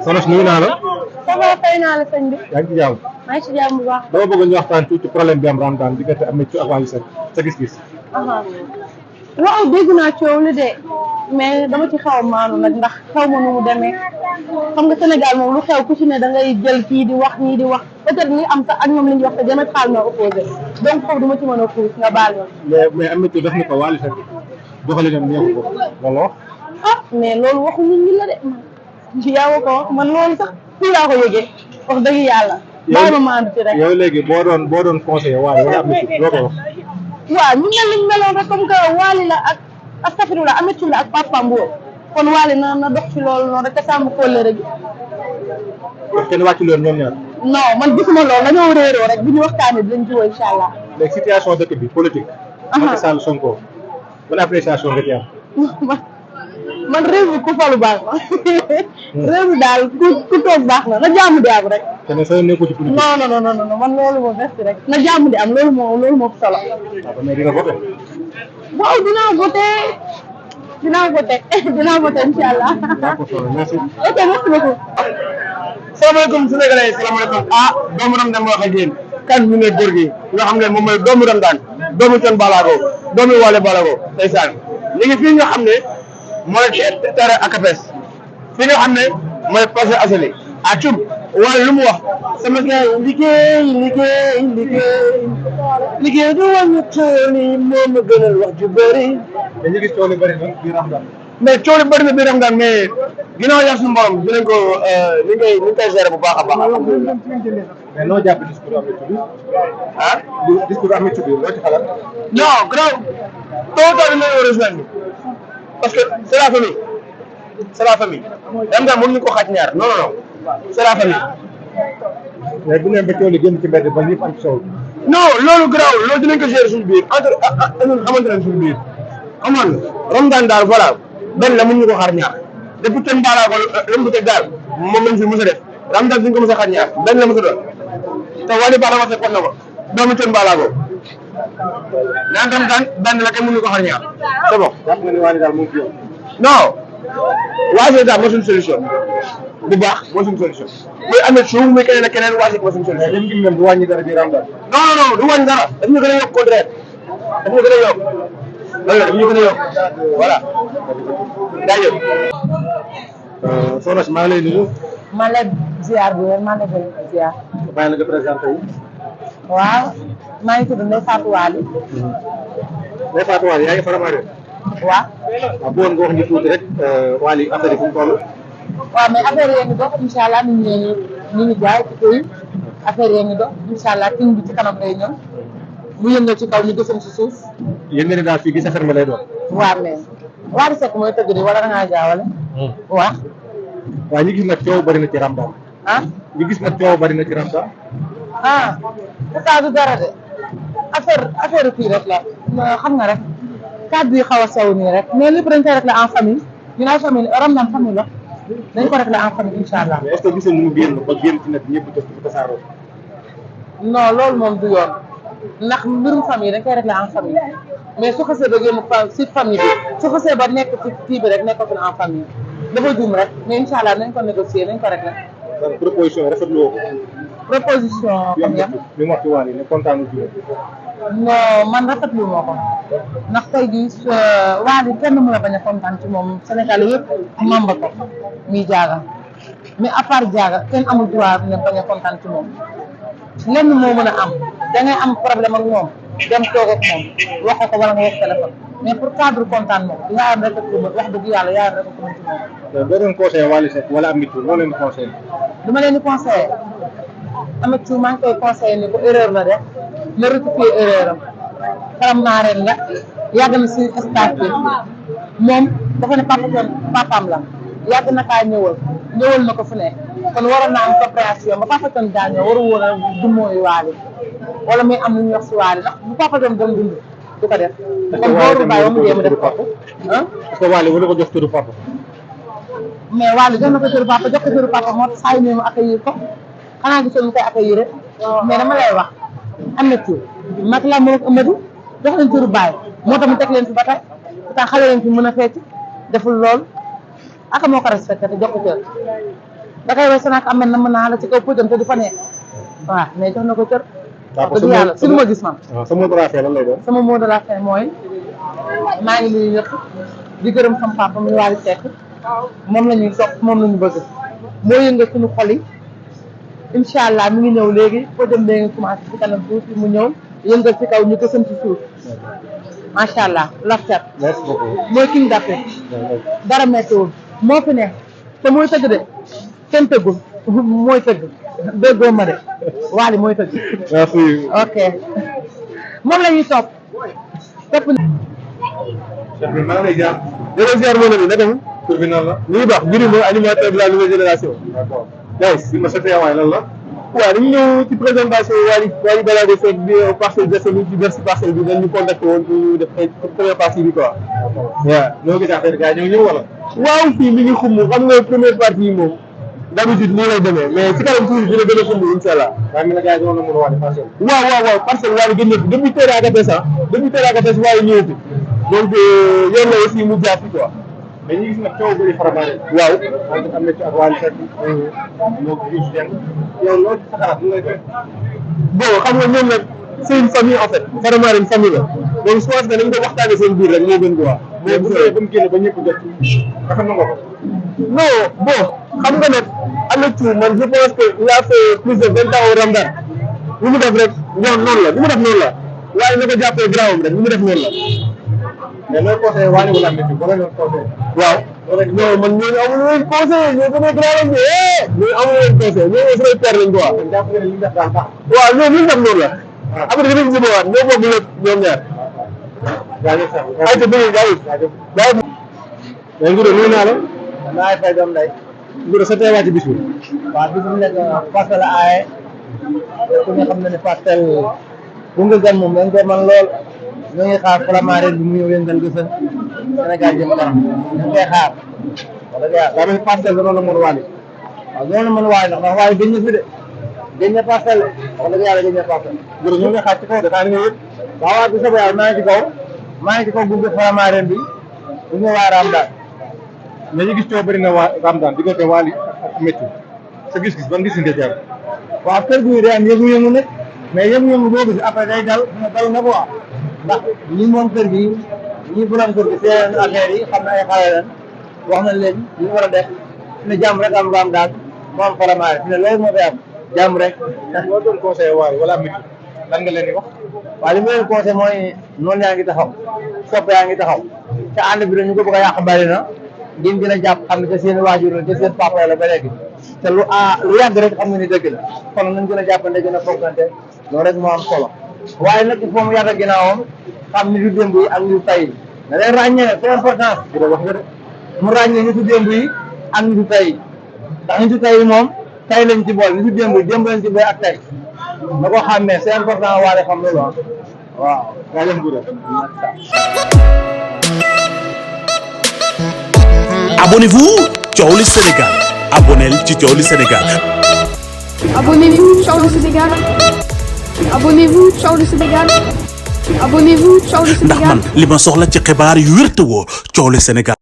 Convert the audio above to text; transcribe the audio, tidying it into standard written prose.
soxna si nuyu naa la. ça va fay naa la sëñ bi. yaa ngi ci jàmm. maa ngi ci jàmm bu baax. dama bëgg ñu waxtaan tuuti problème bi am Ramadan diggante Ameth ak Wally Seck sa gis-gis. waaw dégg naa coow li de mais dama ci xaw a maanu nag ndax xaw ma nu mu demee xam nga Sénégal moom lu xew ku ci ne da ngay jël kii di wax ñii di wax peut-être li am sax ak ñoom li ñu wax te dama xaal ma opposé donc foofu duma ci mën a xuus nga baal ma. mais Ameth def na ko Wally Seck doxalinam neexu ko loolu wax. ah mais loolu waxu nit ñi la de ci yaa ko wax man loolu sax fii laa ko yëgee wax dëgg yàlla. bàyyi ma maandu ci rek yow léegi boo doon conseiller Wally wala Ameth loo ko wax. waaw ñu mel niñ meloon rek comme que Wally la ak astafirullah Ameth la ak Papa Mbour kon Wally na dox ci loolu noonu rek te sàmm kóllëre gi. kon kenn wàccu leen ñoom ñaar. non man gisuma loolu dañoo réeroo rek bu ñu waxtaanee dinañ ci woo incha allah. léegi situation dëkk bi politique. Macky Sall Sonko ban appréciation nga ci am. man réew mi ku falu baax na. réew mi daal ku toog baax na jàmm di am rek. te ne soo nekkul ci politique. non man loolu moo best rek na jàmm di am loolu moo fi solo. waaw mais di nga voté. waaw dinaa voté incha allah. d'accord merci. ok merci beaucoup. salaamaaleykum Sénégalais salaamaaleykum doomu Ramadan moo wax ak yéen kan ñu ne góor gi nga xam ne moom mooy doomu Ramadan doomu Thione Ballago doomu Wally Ballago ndeysaan ñu ngi fii nga xam ne mooy terrain ACAPES fii nga xam ne mooy Parcelles Assainies cum Wally lu mu wax sama gars yi liggéey du wàññi tool yi moo ma gënal wax ju bëri dañuy gis coow li bëri na biir Ramadan. mais coow li bëri na biir Ramadan mais ginnaaw yàlla suñu borom dinañ ko ni ngay gérer bu baax a baax alhamdulilah. mais noo jàpp discours Ameth bi. discours Ameth bi loo ci xalaat. non grand tôt ou tard dinañ war a rejoindre parce que c'est la famille Ramadan mënuñu ko xaaj ñaar non c'est la famille. mais bu ñu ba coow li génn ci mbedd ba ñëpp am soow. non loolu garaaw loolu dinañ ko gérer suñu biir ñun xamante ne suñu biir amoon Ramadan daal voilà benn la mënuñu ko xaar ñaar depuis Thione Ballago la mu teg daal moom lañ fi mos a def Ramadan duñ ko mos a xaar ñaar benn la mos a doon te Wally Ballago Seck na ko doomu Thione Ballago naan Ramadan benn la kenn mënuñu ko xaar ñaar c'est bon. jàpp nga ni Wally daal mu ngi ci yow. non Wally daal moo suñu solution bu baax moo suñu solution muy Ameth Chou muy keneen ak keneen Wally moo suñu mais solution. yéen ngi leen du wàññi dara biir Ramadan. non du wàññi dara daf ñu gën a yokk contraire daf ñu gën a yokk loolu daf ñu gën a yokk voilà jaajëf. soxna si maa ngi lay nuyu. man la ziar bi wér man la bëri ziar. bàyyi la nga présenté wu. waaw maa ngi tudd Ndeye Fatou Wally. Ndeye Fatou Wally yaa ngi Faramare. waaw. waaw bu woon nga wax ñu tuuti rek Wally affaire yi fu mu toll. waaw mais affaire yi ngi dox incha allah ñu ngi jaay ci kër yi affaire yi ngi dox incha allah king bi ci kanam lay ñëw mu yëngal ci kaw ñu gësam ci suuf. yéen nga ne daal fii gis sa ferme lay doon. waaw mais Wally Seck mooy tëgg di wala da ngaa jaawale. waaw. waaye ñu gis nag coow bari na ci Ramadan. ñu gis nag coow bari na ci Ramadan. pourtant du dara de affaire kii rek la xam nga rek kàddu yi xaw a sew nii rek mais lépp dañ koy rek la en famille ñu naan famille Ramadan famille la dañ ko rek la en famille incha allah. mais est-ce que gisoon mu génn ba génn ci nag ñëpp def ci tasaaroo. non loolu moom du yoon ndax mbirum famille dañ koy rek la en famille mais su xasee ba génn si famille bi su xasee ba nekk ci kii bi rek nekkatul en famille dafa juum rek mais incha allah nañ ko négocier nañ ko rek la. donc proposition rafetlu woo ko. proposition comme yan. li mu wax ci Wally ne kontaanu ci non man rafetlu moo ko ndax tey jii Wally kenn mën a bañ a kontaan ci moom Sénégal yëpp mamba ko muy jaaga mais à part jaaga kenn amul droit ne bañ a kontaan ci moom lenn moo mën a am da ngay am problème ak moom dem toog ak moom wax ko wala nga wax téléphone mais pour cadre kontaan moom yaayam rek ko mën wax dëgg yàlla yaayam rek ko mën ci moom. boo doon conseillé Wally Seck wala Ameth loo leen di conseillé. du ma leen di conseillé Ameth Chou maa ngi koy conseillé ni ko erreur la def na rectifier erreur am xaram naa ren la yàgg na si stade bi moom dafa ne papaam la yàgg na kaa ñëwal na ko fu ne kon waroon naa am compréhension ba Papa Thione daa ñëw waru woon a du mooy Wally wala muy am lu ñuy wax si Wally ndax bu Papa Thione doon dund du ko def kon booru bàyyi ba mu jéem a def ko parce que Wally wala ko jox turu papa. mais Wally jox na ko turu papa jox ko turu papa moo tax saa yu ñëw mu accueillir ko xanaa gisoon mu koy accueillir mais dama lay wax Ameth Chou mag la mu ak Amadou jox leen turu baay moo tax mu teg leen fi ba tey pourtant xale leen fi mën a fecc deful lool aka moo ko respecté te jox ko cër da koy weesoo nag am na mën naa la ci kaw pëjam te du fa nekk waaw mais jox na ko cër. waaw dëgg yàlla si lu ma gis man. waaw sa mot de la fin lan lay doon. sama mot de la fin mooy maa ngi nuyu ñëpp di gërëm sama papa muy Wally Seck moom la ñuy topp moom la ñu bëgg moo yëngal suñu xol yi incha allah mi ngi ñëw léegi pëjam bee ngi commencé ci kanam tuuti mu ñëw yëngal ci kaw ñu ko sën ci suuf macha allah lafcat merci beaucoup. mooy king d'Afrique dara méttiwul moo fi ne te mooy tëgg de kenn tëggul mooy tëgg déggoo ma de Wally mooy tëgg. merci. ok moom la ñuy topp Cheikh bi maa ngi lay jaar. dégg ziar moo ne naka mu tur bi nan la. ñu ngi baax Birima animateur de la nouvelle génération d'accord. nice bi ma sa teewaay lan la. waaw dañu ñëw ci présentation Wally Ballago Seck bi Parcelles Assainies ci Bercy Parcelles bi dañ ñu contacté woon pour ñu def première partie bi quoi waaw noo gisee affaire gars ñoo ñëw wala. waaw fii mi ngi xumb xam nga première partie yi moom d'habitude nii lay demee mais ci kanam tuuti dina gën a xumb incha allah daa mel ne gars yi doon na mën a wax parcelle. waaw Parcelles Wally gën na fi depuis teel a gates depuis teel a gates Wally ñëw fi donc yoon la aussi mu jaar fi quoi mais ñu gis nag coow bëri faramaare. waaw entre am na ci ak Wally Seck. moo ko Youssou Dieng. yow loolu ci sa xalaat lu lay doon. bon xam nga ñoom nag c'est une famille en fait vraiment une famille la donc je pense que dañ ko waxtaanee seen biir rek moo gën quoi. mais bu fekkee ba mu génn ba ñëpp jot. rafet na nga ko. non bon xam nga nag Ameth Thiou man je pense que il a fait plus de 20 ans au Ramadan li mu def rek noonu la li mu def noonu la waaye na ko jàppee grawam rek li mu def noonu la. mais looy conseillé Wally wala Ameth Thiou ba la conseillé. waaw non man ñooñu amul woon conseil ñoo gën a grawam bi ñooñu amul woon conseil ñooñu samay père lañ quoi. kon jàpp nga ne li mu def daal baax. waaw ñoom li mu def noonu la. après dinañ si ñëwaat ñoo bokk lépp ñoom ñaar. jaajëf sax. ayca bëgg jaajëf. jaajëf. mais Ngouda nuyu naa la. maa ngi fay doom day Ngouda sa teewaay ci bis bi. waaw bis bu nekk Parcelles la aaye ku nga xam ne ne Parcelles bu nga gan moom dañ koy man lool ñoo ngi xaar Faramareen bi mu ñëw yëngal gësën Sénégal jëm kanam ñu ngi koy xaar wax dëgg yàlla daa mel ni parcelle da doon la mën a Wally. waaw loolu la mën a waay ndax waaye gëj na fi de gëj na Parcelles wax dëgg yàlla gëj na Parcelles Ngouda ñoo ngi xaar ci kaw de daa nga yëg. waaw waaw bi soobee yàlla maa ngi ci kaw gunge Faramareen bi bu ñu waa Ramadan mais ñu gis coow bëri na waa Ramadan diggante Wally ak Ameth Thiou sa gis-gis ban gis-gis nga ci am. waaw kër gi day am yëngu-yëngu nag mais yëngu-yëngu boo gis après day dal na quoi ndax ñi moom kër gi ñi borom kër gi seen affaire yi xam na ay xale lan wax nañ leen li ñu war a def fi ne jàmm rek am Ramadan mu am Faramareen fi ne loolu moo fi am jàmm rek. boo doon conseillé Wally wala Ameth Thiou lan nga leen di wax. waaw li ma leen conseil mooy noonu yaa ngi taxaw sopp yaa ngi taxaw te ànd bi dañu ko bëgg a yàq bari na ngeen gën a jàpp xam ne te seen waajur la te seen papa la ba léegi te lu yàgg rek xam nga ni dëgg la kon nañ gën a jàppante gën a fonkante loolu rek moo am solo waaye nag il faut mu yàgg ginnaawam xam ni ñu démb yi ak ñu tay yi da leen ràññee c'est important di wax nga de mu ràññee ñu démb yi ak ñu tay yi ndax ñu tay yi moom tay lañ ci bool ñu démb yi démb lañ ci bool ak tay na ko xàmmee c'est important waale xam loolu waaw jaajëf Ngouda. Abonnez-vous Thiowli Sénégal abonnel ci Thiowli Sénégal. Abonnez-vous, ciao le Sénégal. Abonnez-vous, ciao le Sénégal. Abonnez-vous, ciao le ndax Sénégal. man li ma soxla ci xibaar yu wér te wóor Thiowli Sénégal.